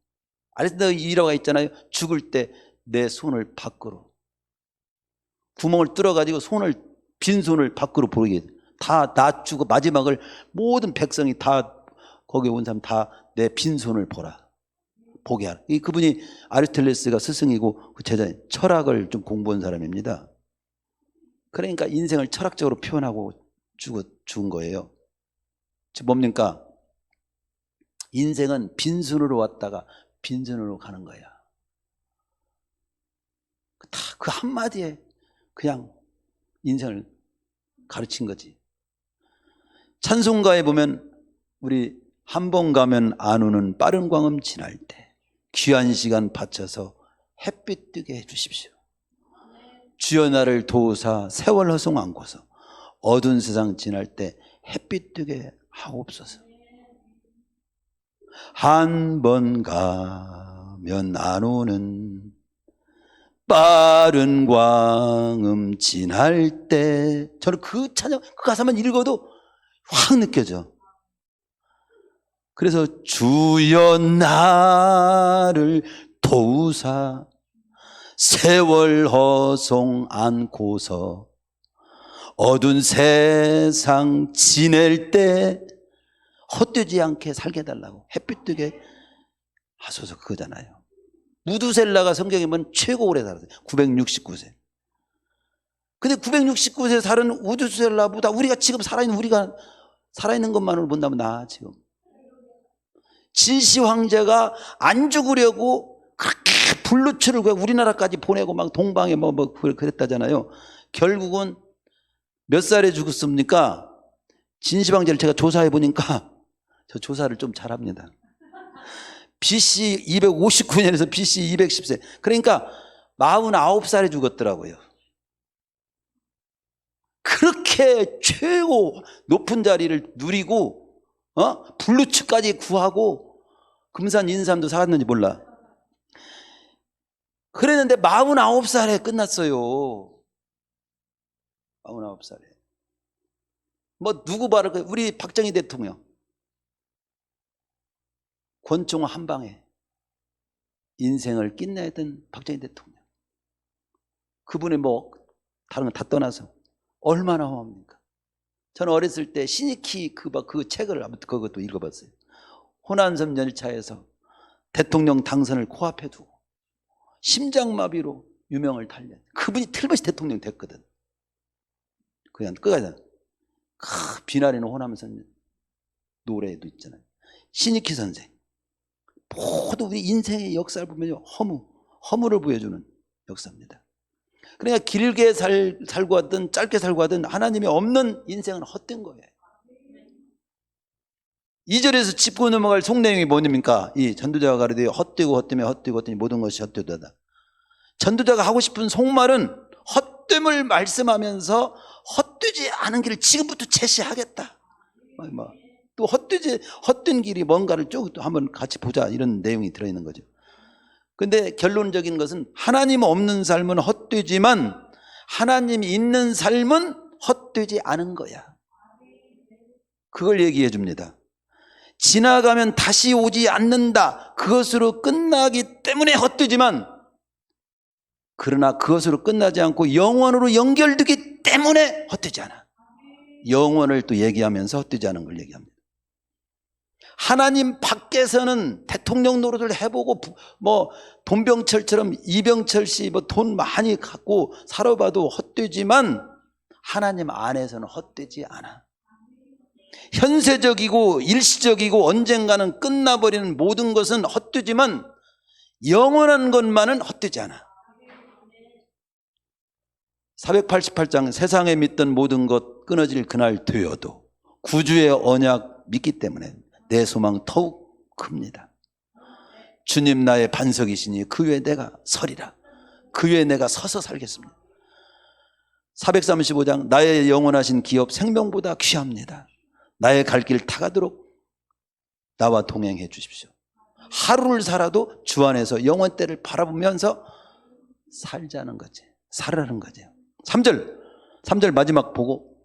일화가 있잖아요. 죽을 때 내 손을 밖으로 구멍을 뚫어가지고 빈손을 밖으로 보이게 다 낮추고 마지막을 모든 백성이 다 거기 온 사람 다 내 빈손을 보라. 보게 하라. 그분이 아리스토텔레스가 스승이고 그 제자, 철학을 좀 공부한 사람입니다. 그러니까 인생을 철학적으로 표현하고 죽은 거예요. 즉 뭡니까? 인생은 빈손으로 왔다가 빈손으로 가는 거야. 다 그 한마디에 그냥 인생을 가르친 거지. 찬송가에 보면 우리 한 번 가면 안 오는 빠른 광음 지날 때 귀한 시간 바쳐서 햇빛 뜨게 해주십시오. 주여 나를 도우사 세월 허송 안고서 어두운 세상 지날 때 햇빛 뜨게 하옵소서. 한 번 가면 안 오는 빠른 광음 지날 때, 저는 그 찬양, 그 가사만 읽어도 확 느껴져. 그래서 주여 나를 도우사 세월 허송 안고서 어두운 세상 지낼 때 헛되지 않게 살게 해달라고, 햇빛 뜨게 하소서, 그거잖아요. 무두셀라가 성경에 보면 최고 오래 살았어요. 969세. 근데 969세 살은 우두셀라보다 우리가 지금 우리가 살아있는 것만으로 본다면 나 지금. 진시 황제가 안 죽으려고 그렇게 불루출을 우리나라까지 보내고 막 동방에 그랬다잖아요. 결국은 몇 살에 죽었습니까? 진시 황제를 제가 조사해 보니까, 저 조사를 좀 잘합니다. BC 259년에서 BC 210세. 그러니까 49살에 죽었더라고요. 그렇게 최고 높은 자리를 누리고 블루츠까지 구하고 금산 인삼도 사갔는지 몰라. 그랬는데 49살에 끝났어요. 49살에. 뭐 누구 바를 거예요? 우리 박정희 대통령. 권총을 한 방에 인생을 끝내던 박정희 대통령. 그분이 뭐 다른 건 다 떠나서 얼마나 험합니까? 저는 어렸을 때 신익희 그 책을 아무튼 그것도 읽어봤어요. 호남선 열차에서 대통령 당선을 코앞에 두고 심장마비로 유명을 달려. 그분이 틀림없이 대통령 됐거든. 그냥 끝까지. 비나리는 호남선 노래도 있잖아요. 신익희 선생. 모두 우리 인생의 역사를 보면 허무를 보여주는 역사입니다. 그러니까 길게 살고 하든 짧게 살고 하든 하나님이 없는 인생은 헛된 거예요. 2절에서 짚고 넘어갈 속내용이 뭐입니까? 이 전도자가 가르되 헛되고 헛되며 헛되고 헛되니 모든 것이 헛되도다. 전도자가 하고 싶은 속말은 헛됨을 말씀하면서 헛되지 않은 길을 지금부터 제시하겠다. 또 헛된 길이 뭔가를 쭉 한번 같이 보자, 이런 내용이 들어있는 거죠. 근데 결론적인 것은 하나님 없는 삶은 헛되지만 하나님이 있는 삶은 헛되지 않은 거야. 그걸 얘기해 줍니다. 지나가면 다시 오지 않는다. 그것으로 끝나기 때문에 헛되지만, 그러나 그것으로 끝나지 않고 영원으로 연결되기 때문에 헛되지 않아. 영원을 또 얘기하면서 헛되지 않은 걸 얘기합니다. 하나님 밖에서는 대통령 노릇을 해보고 뭐 돈병철처럼 이병철 씨 뭐 돈 많이 갖고 살아봐도 헛되지만 하나님 안에서는 헛되지 않아. 현세적이고 일시적이고 언젠가는 끝나버리는 모든 것은 헛되지만 영원한 것만은 헛되지 않아. 488장 세상에 믿던 모든 것 끊어질 그날 되어도 구주의 언약 믿기 때문에 내 소망 더욱 큽니다. 주님 나의 반석이시니 그 위에 내가 서리라. 그 위에 내가 서서 살겠습니다. 435장 나의 영원하신 기업 생명보다 귀합니다. 나의 갈 길 다가도록 나와 동행해 주십시오. 하루를 살아도 주 안에서 영원때를 바라보면서 살자는 거지. 살아라는 거죠. 3절 마지막 보고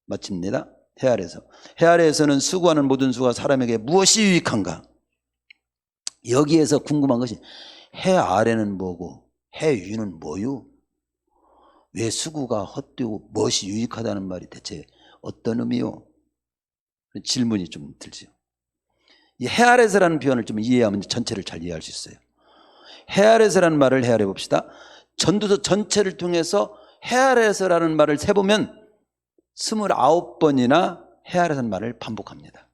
마칩니다. 해 아래에서는 수고하는 모든 수가 사람에게 무엇이 유익한가? 여기에서 궁금한 것이 해 아래는 뭐고 해 위는 뭐요? 왜 수고가 헛되고 무엇이 유익하다는 말이 대체 어떤 의미요? 질문이 좀 들죠. 이 해 아래서라는 표현을 좀 이해하면 전체를 잘 이해할 수 있어요. 해 아래서라는 말을 헤아려 봅시다. 전도서 전체를 통해서 해 아래서라는 말을 세보면 29번이나 해 아래서라는 말을 반복합니다.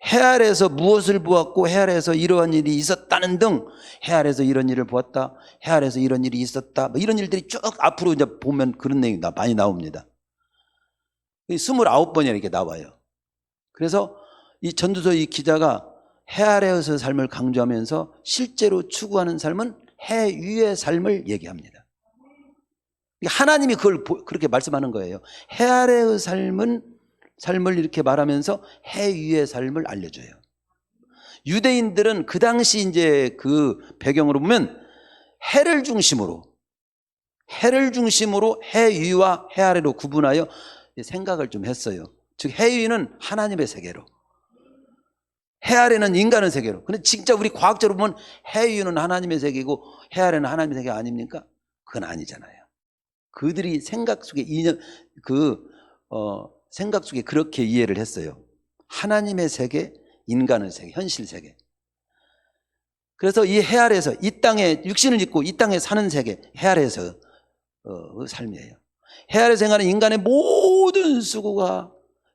해 아래에서 무엇을 보았고 해 아래에서 이러한 일이 있었다는 등 해 아래에서 이런 일을 보았다, 해 아래에서 이런 일이 있었다, 뭐 이런 일들이 쭉 앞으로 이제 보면 그런 내용이 많이 나옵니다. 29번이 이렇게 나와요. 그래서 이 전도서 이 기자가 해 아래에서 삶을 강조하면서 실제로 추구하는 삶은 해 위의 삶을 얘기합니다. 하나님이 그걸 그렇게 말씀하는 거예요. 해 아래의 삶을 이렇게 말하면서 해 위의 삶을 알려줘요. 유대인들은 그 당시 이제 그 배경으로 보면 해를 중심으로 해 위와 해 아래로 구분하여 생각을 좀 했어요. 즉 해 위는 하나님의 세계로, 해 아래는 인간의 세계로. 근데 진짜 우리 과학적으로 보면 해 위는 하나님의 세계고 해 아래는 하나님의 세계 아닙니까? 그건 아니잖아요. 그들이 생각 속에 생각 속에 그렇게 이해를 했어요. 하나님의 세계, 인간의 세계, 현실 세계. 그래서 이 해 아래에서 이 땅에 육신을 입고 이 땅에 사는 세계, 해 아래에서 삶이에요. 해 아래 생활은 인간의 모든 수고가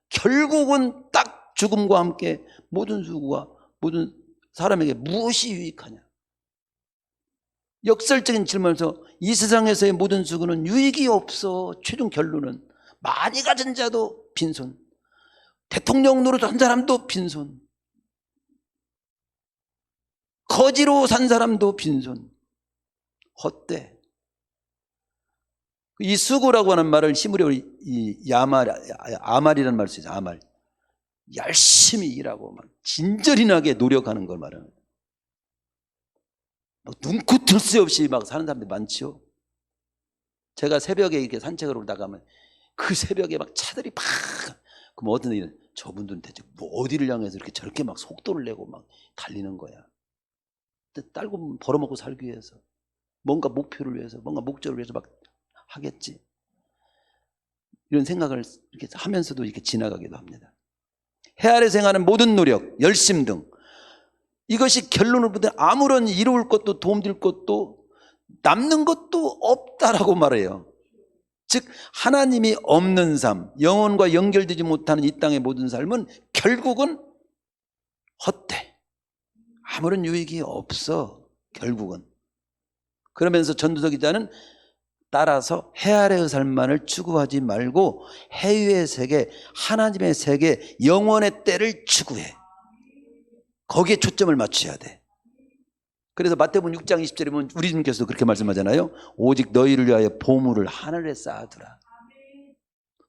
결국은 딱 죽음과 함께 모든 수고가 모든 사람에게 무엇이 유익하냐. 역설적인 질문에서 이 세상에서의 모든 수고는 유익이 없어. 최종 결론은 많이 가진 자도 빈손, 대통령 노릇한 사람도 빈손, 거지로 산 사람도 빈손, 헛돼. 이 수고라고 하는 말을 히브리어로 아말이라는 말을 쓰죠. 아말. 열심히 일하고 막 진절인하게 노력하는 걸 말하는 거예요. 눈코 뜰 새 없이 막 사는 사람들이 많지요. 제가 새벽에 이렇게 산책을 나가면 그 새벽에 막 차들이 막, 그럼 어떤 일은 저분들은 대체 뭐 어디를 향해서 이렇게 저렇게 막 속도를 내고 막 달리는 거야. 딸고 벌어먹고 살기 위해서, 뭔가 목표를 위해서, 뭔가 목적을 위해서 막 하겠지. 이런 생각을 이렇게 하면서도 이렇게 지나가기도 합니다. 해 아래 생활하는 모든 노력, 열심 등 이것이 결론을 보되 아무런 이루을 것도 도움될 것도 남는 것도 없다라고 말해요. 즉 하나님이 없는 삶, 영혼과 연결되지 못하는 이 땅의 모든 삶은 결국은 헛돼. 아무런 유익이 없어. 결국은. 그러면서 전도서 기자는 따라서 해 아래의 삶만을 추구하지 말고 해 위의 세계, 하나님의 세계, 영원의 때를 추구해. 거기에 초점을 맞춰야 돼. 그래서 마태복음 6장 20절에 보면 우리 주님께서도 그렇게 말씀하잖아요. 오직 너희를 위하여 보물을 하늘에 쌓아두라.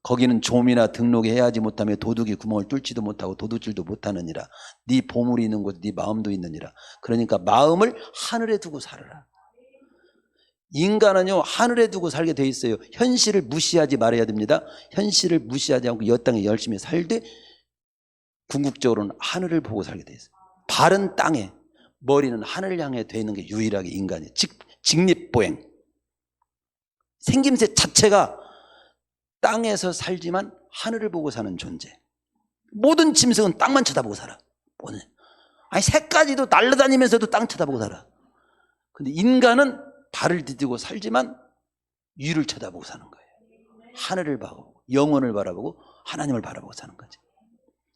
거기는 좀이나 등록이 해야지 못하며 도둑이 구멍을 뚫지도 못하고 도둑질도 못하느니라. 네 보물이 있는 곳에 네 마음도 있느니라. 그러니까 마음을 하늘에 두고 살아라. 인간은요 하늘에 두고 살게 돼 있어요. 현실을 무시하지 말아야 됩니다. 현실을 무시하지 않고 이 땅에 열심히 살되 궁극적으로는 하늘을 보고 살게 돼 있어요. 발은 땅에, 머리는 하늘을 향해 돼 있는 게 유일하게 인간이에요. 직립보행. 생김새 자체가 땅에서 살지만 하늘을 보고 사는 존재. 모든 짐승은 땅만 쳐다보고 살아. 아니 새까지도 날아다니면서도 땅 쳐다보고 살아. 근데 인간은 발을 디디고 살지만 위를 쳐다보고 사는 거예요. 하늘을 바라보고 영혼을 바라보고 하나님을 바라보고 사는 거지.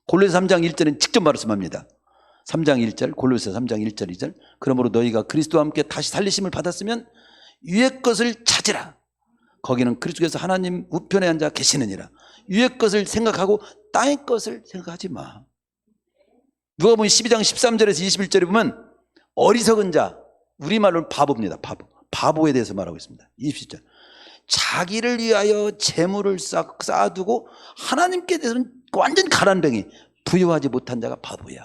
골로새 3장 1절은 직접 말씀합니다. 3장 1절, 골로새 3장 1절 2절. 그러므로 너희가 그리스도와 함께 다시 살리심을 받았으면 위의 것을 찾으라. 거기는 그리스도께서 하나님 우편에 앉아 계시느니라. 위의 것을 생각하고 땅의 것을 생각하지 마. 누가복음 12장 13절에서 21절에 보면 어리석은 자, 우리말로는 바보입니다. 바보에 대해서 말하고 있습니다. 20절. 자기를 위하여 재물을 쌓아두고 하나님께 대해서는 완전 가난뱅이, 부유하지 못한 자가 바보야.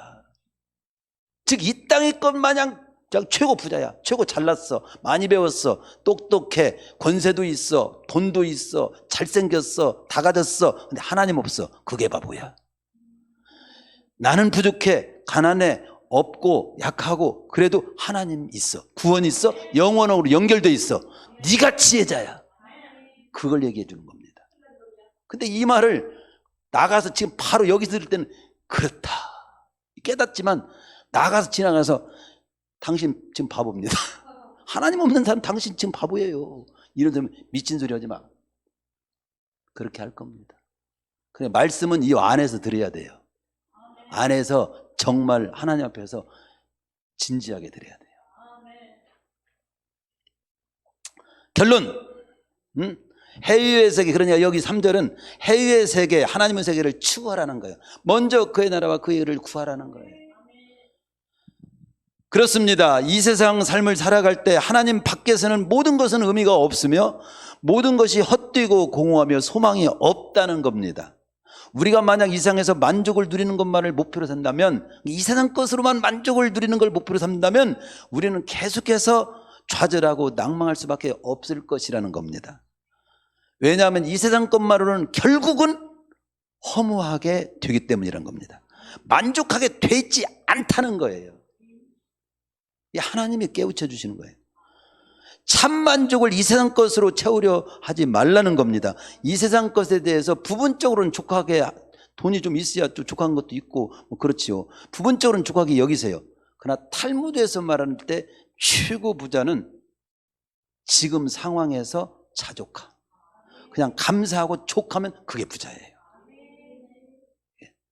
즉 이 땅의 것 마냥 최고 부자야, 최고 잘났어, 많이 배웠어, 똑똑해, 권세도 있어, 돈도 있어, 잘생겼어, 다 가졌어. 근데 하나님 없어. 그게 바보야. 나는 부족해, 가난해, 없고 약하고 그래도 하나님 있어, 구원 있어, 영원으로 연결돼 있어. 네가 지혜자야. 그걸 얘기해 주는 겁니다. 근데 이 말을 나가서 지금 바로 여기서 들을 때는 그렇다, 깨닫지만 나가서 지나가서 당신 지금 바보입니다. 하나님 없는 사람 당신 지금 바보예요. 이런 사람 미친 소리 하지 마. 그렇게 할 겁니다. 그래, 말씀은 이 안에서 들어야 돼요. 안에서 정말 하나님 앞에서 진지하게 들어야 돼요. 결론, 해유의 세계, 그러니까 여기 3절은 해유의 세계, 하나님의 세계를 추구하라는 거예요. 먼저 그의 나라와 그의 의를 구하라는 거예요. 그렇습니다. 이 세상 삶을 살아갈 때 하나님 밖에서는 모든 것은 의미가 없으며 모든 것이 헛되고 공허하며 소망이 없다는 겁니다. 우리가 만약 이 세상에서 만족을 누리는 것만을 목표로 산다면, 이 세상 것으로만 만족을 누리는 걸 목표로 삼는다면 우리는 계속해서 좌절하고 낭망할 수밖에 없을 것이라는 겁니다. 왜냐하면 이 세상 것만으로는 결국은 허무하게 되기 때문이라는 겁니다. 만족하게 되지 않다는 거예요. 하나님이 깨우쳐 주시는 거예요. 참 만족을 이 세상 것으로 채우려 하지 말라는 겁니다. 이 세상 것에 대해서 부분적으로는 족하게, 돈이 좀 있어야 좀 족한 것도 있고 뭐 그렇지요. 부분적으로는 족하게 여기세요. 그러나 탈무드에서 말할 때 최고 부자는 지금 상황에서 자족하, 그냥 감사하고 족하면 그게 부자예요.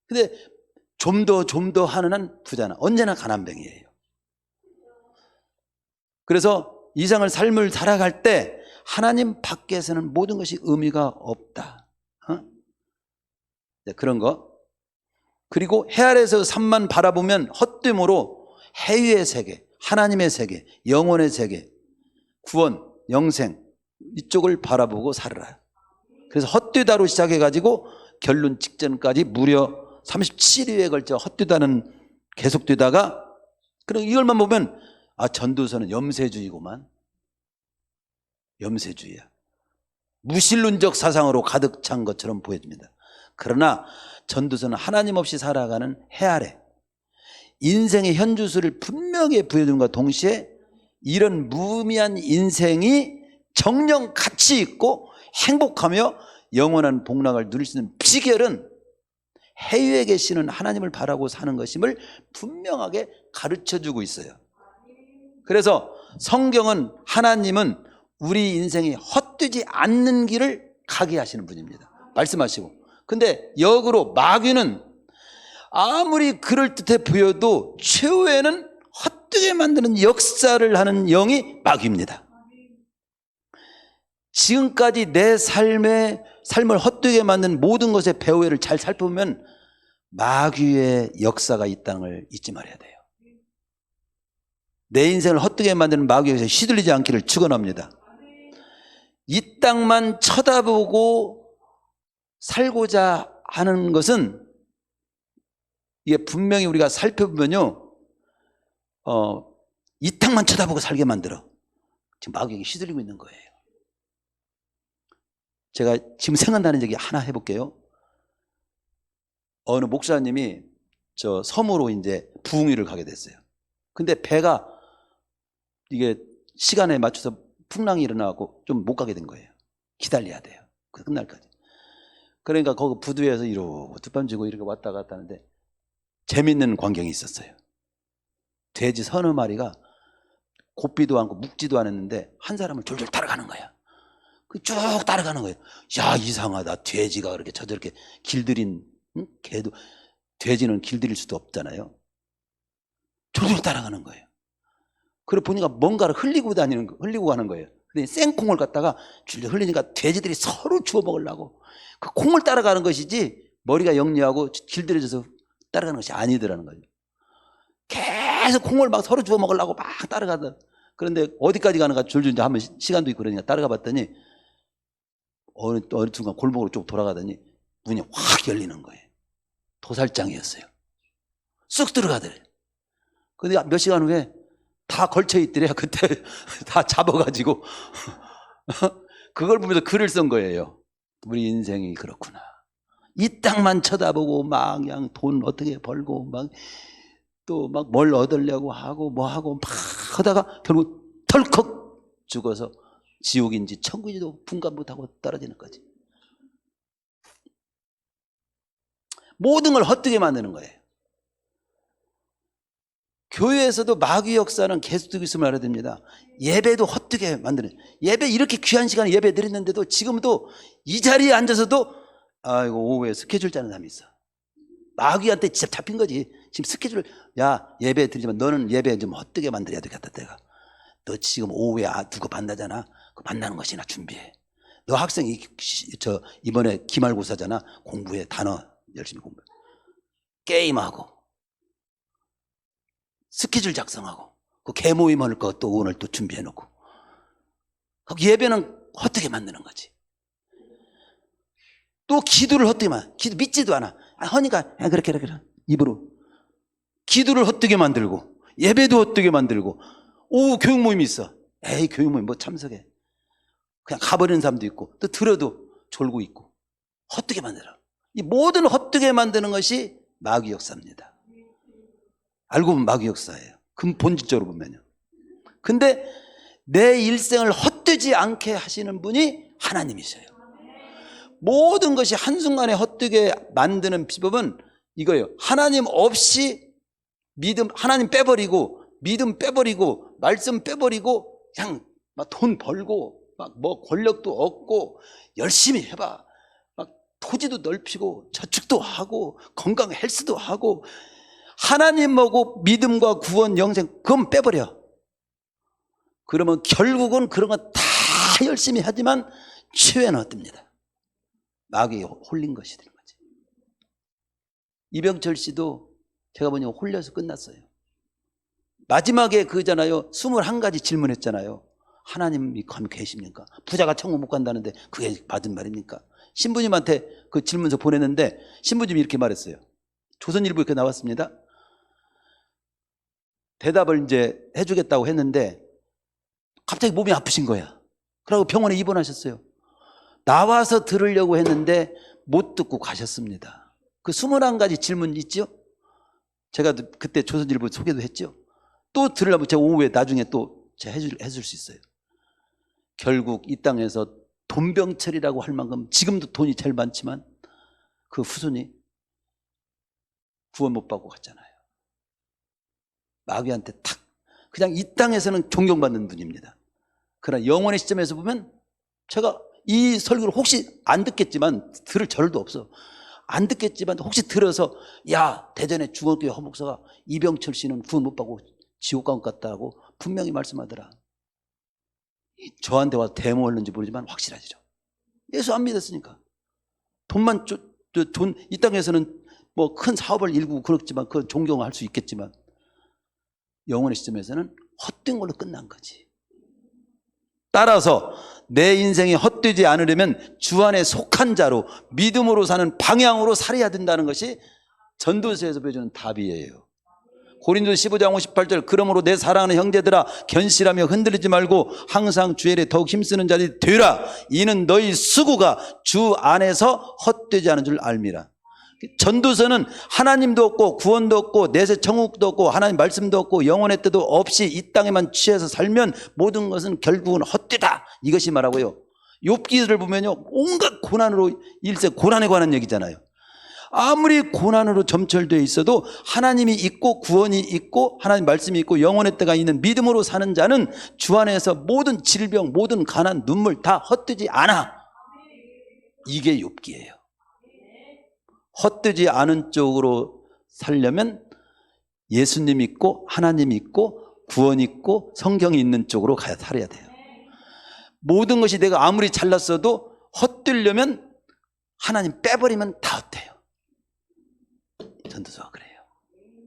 근데 좀 더 하는 한 부자는 언제나 가난뱅이에요. 그래서 이 세상을 삶을 살아갈 때 하나님 밖에서는 모든 것이 의미가 없다. 그런 거. 그리고 해 아래에서 산만 바라보면 헛됨으로 해유의 세계, 하나님의 세계, 영혼의 세계, 구원, 영생 이쪽을 바라보고 살아라. 그래서 헛되다로 시작해가지고 결론 직전까지 무려 37회에 걸쳐 헛되다는 계속되다가, 그럼 이걸만 보면 전도서는 염세주의구만. 염세주의야. 무신론적 사상으로 가득 찬 것처럼 보여집니다. 그러나 전도서는 하나님 없이 살아가는 해 아래 인생의 현주소를 분명히 보여주는 것과 동시에 이런 무의미한 인생이 정령 가치 있고 행복하며 영원한 복락을 누릴 수 있는 비결은 해외에 계시는 하나님을 바라고 사는 것임을 분명하게 가르쳐주고 있어요. 그래서 성경은, 하나님은 우리 인생이 헛되지 않는 길을 가게 하시는 분입니다. 말씀하시고. 근데 역으로 마귀는 아무리 그럴듯해 보여도 최후에는 헛되게 만드는 역사를 하는 영이 마귀입니다. 지금까지 내 삶을 헛되게 만든 모든 것의 배후를 잘 살펴보면 마귀의 역사가 있다는 걸 잊지 말아야 돼요. 내 인생을 헛되게 만드는 마귀에서 휘둘리지 않기를 축원합니다. 이 땅만 쳐다보고 살고자 하는 것은, 이게 분명히 우리가 살펴보면요, 이 땅만 쳐다보고 살게 만들어. 지금 마귀에게 휘둘리고 있는 거예요. 제가 지금 생각나는 얘기 하나 해볼게요. 어느 목사님이 저 섬으로 이제 부흥회를 가게 됐어요. 근데 배가 이게 시간에 맞춰서 풍랑이 일어나고 좀 못 가게 된 거예요. 기다려야 돼요. 그 끝날까지. 그러니까 거기 부두에서 이러고 뒷밤지고 이렇게 왔다 갔다 하는데 재밌는 광경이 있었어요. 돼지 서너 마리가 곱비도 않고 묵지도 않았는데 한 사람을 졸졸 따라가는 거야. 쭉 따라가는 거예요. 야, 이상하다. 돼지가 그렇게 저렇게 길들인, 개도, 돼지는 길들일 수도 없잖아요. 졸졸 따라가는 거예요. 그래 보니까 뭔가를 흘리고 가는 거예요. 근데 생콩을 갖다가 줄줄 흘리니까 돼지들이 서로 주워 먹으려고 그 콩을 따라가는 것이지 머리가 영리하고 길들여져서 따라가는 것이 아니더라는 거예요. 계속 콩을 막 서로 주워 먹으려고 막 따라가다. 그런데 어디까지 가는가 줄줄 이제 한번 시간도 있고 그러니까 따라가 봤더니 어느 순간 골목으로 쭉 돌아가더니 문이 확 열리는 거예요. 도살장이었어요. 쑥 들어가더래. 근데 몇 시간 후에 다 걸쳐 있더래요. 그때 다 잡아가지고 그걸 보면서 글을 쓴 거예요. 우리 인생이 그렇구나. 이 땅만 쳐다보고 막 그냥 돈 어떻게 벌고 막 또 막 뭘 얻으려고 하고 뭐 하고 막 하다가 결국 덜컥 죽어서 지옥인지 천국인지도 분간 못하고 떨어지는 거지. 모든 걸 헛되게 만드는 거예요. 교회에서도 마귀 역사는 계속되고 있음을 알아야 됩니다. 예배도 헛되게 만드는, 예배 이렇게 귀한 시간에 예배 드렸는데도 지금도 이 자리에 앉아서도 아이고 오후에 스케줄 짜는 사람이 있어. 마귀한테 진짜 잡힌 거지. 지금 스케줄, 야 예배 드리지만 너는 예배 좀 헛되게 만들어야 되겠다. 내가 너 지금 오후에 누구 만나잖아. 그 만나는 것이나 준비해. 너 학생이 이번에 기말고사잖아. 공부해. 단어 열심히 공부해. 게임하고 스케줄 작성하고 그 개모임 할 거 또 오늘 또 준비해 놓고 예배는 헛되게 만드는 거지. 또 기도를 헛되게 기도 믿지도 않아. 허니까 그렇게 입으로 기도를 헛되게 만들고 예배도 헛되게 만들고 오후 교육 모임이 있어. 에이 교육 모임 뭐 참석해. 그냥 가버리는 사람도 있고 또 들어도 졸고 있고 헛되게 만들어. 이 모든 헛되게 만드는 것이 마귀 역사입니다. 알고 보면 마귀 역사예요. 본질적으로 보면요. 근데 내 일생을 헛되지 않게 하시는 분이 하나님이셔요. 모든 것이 한순간에 헛되게 만드는 비법은 이거예요. 하나님 없이 믿음, 하나님 빼버리고 믿음 빼버리고 말씀 빼버리고 그냥 막 돈 벌고 막 뭐 권력도 얻고 열심히 해봐. 막 토지도 넓히고 저축도 하고 건강 헬스도 하고 하나님하고 믿음과 구원 영생 그건 빼버려. 그러면 결국은 그런 거 다 열심히 하지만 최후에는 어떻습니다. 마귀에 홀린 것이 되는 거지. 이병철 씨도 제가 보니 홀려서 끝났어요. 마지막에 그잖아요. 21가지 질문했잖아요. 하나님이 과연 계십니까? 부자가 천국 못 간다는데 그게 맞은 말입니까? 신부님한테 그 질문서 보냈는데 신부님이 이렇게 말했어요. 조선일보에 이렇게 나왔습니다. 대답을 이제 해주겠다고 했는데 갑자기 몸이 아프신 거야. 그러고 병원에 입원하셨어요. 나와서 들으려고 했는데 못 듣고 가셨습니다. 그 21가지 질문 있죠? 제가 그때 조선일보 소개도 했죠? 또 들으려면 제가 오후에 나중에 또 제가 해줄 수 있어요. 결국 이 땅에서 돈병철이라고 할 만큼 지금도 돈이 제일 많지만 그 후손이 구원 못 받고 갔잖아요. 마귀한테 탁 그냥 이 땅에서는 존경받는 분입니다. 그러나 영혼의 시점에서 보면 제가 이 설교를 혹시 안 듣겠지만 들을 절도 없어. 안 듣겠지만 혹시 들어서 야 대전의 중원교회 허목사가 이병철 씨는 구원 못 받고 지옥 간 것 같다고 분명히 말씀하더라. 저한테 와서 데모했는지 모르지만 확실하죠. 예수 안 믿었으니까. 돈만 이 땅에서는 뭐 큰 사업을 일구고 그렇지만 그건 존경할 수 있겠지만 영혼의 시점에서는 헛된 걸로 끝난 거지. 따라서 내 인생이 헛되지 않으려면 주 안에 속한 자로 믿음으로 사는 방향으로 살아야 된다는 것이 전도서에서 보여주는 답이에요. 고린도서 15장 58절 그러므로 내 사랑하는 형제들아 견실하며 흔들리지 말고 항상 주의 일에 더욱 힘쓰는 자들이 되라. 이는 너희 수고가 주 안에서 헛되지 않은 줄 알미라. 전도서는 하나님도 없고 구원도 없고 내세 천국도 없고 하나님 말씀도 없고 영혼의 뜻도 없이 이 땅에만 취해서 살면 모든 것은 결국은 헛되다. 이것이 말하고요. 욥기를 보면요 온갖 고난으로 일세 고난에 관한 얘기잖아요. 아무리 고난으로 점철되어 있어도 하나님이 있고 구원이 있고 하나님 말씀이 있고 영혼의 때가 있는 믿음으로 사는 자는 주 안에서 모든 질병 모든 가난 눈물 다 헛되지 않아. 이게 욥기예요. 헛되지 않은 쪽으로 살려면 예수님 있고 하나님 있고 구원 있고 성경이 있는 쪽으로 살아야 돼요. 모든 것이 내가 아무리 잘났어도 헛되려면 하나님 빼버리면 다 헛돼요. 전도서가 그래.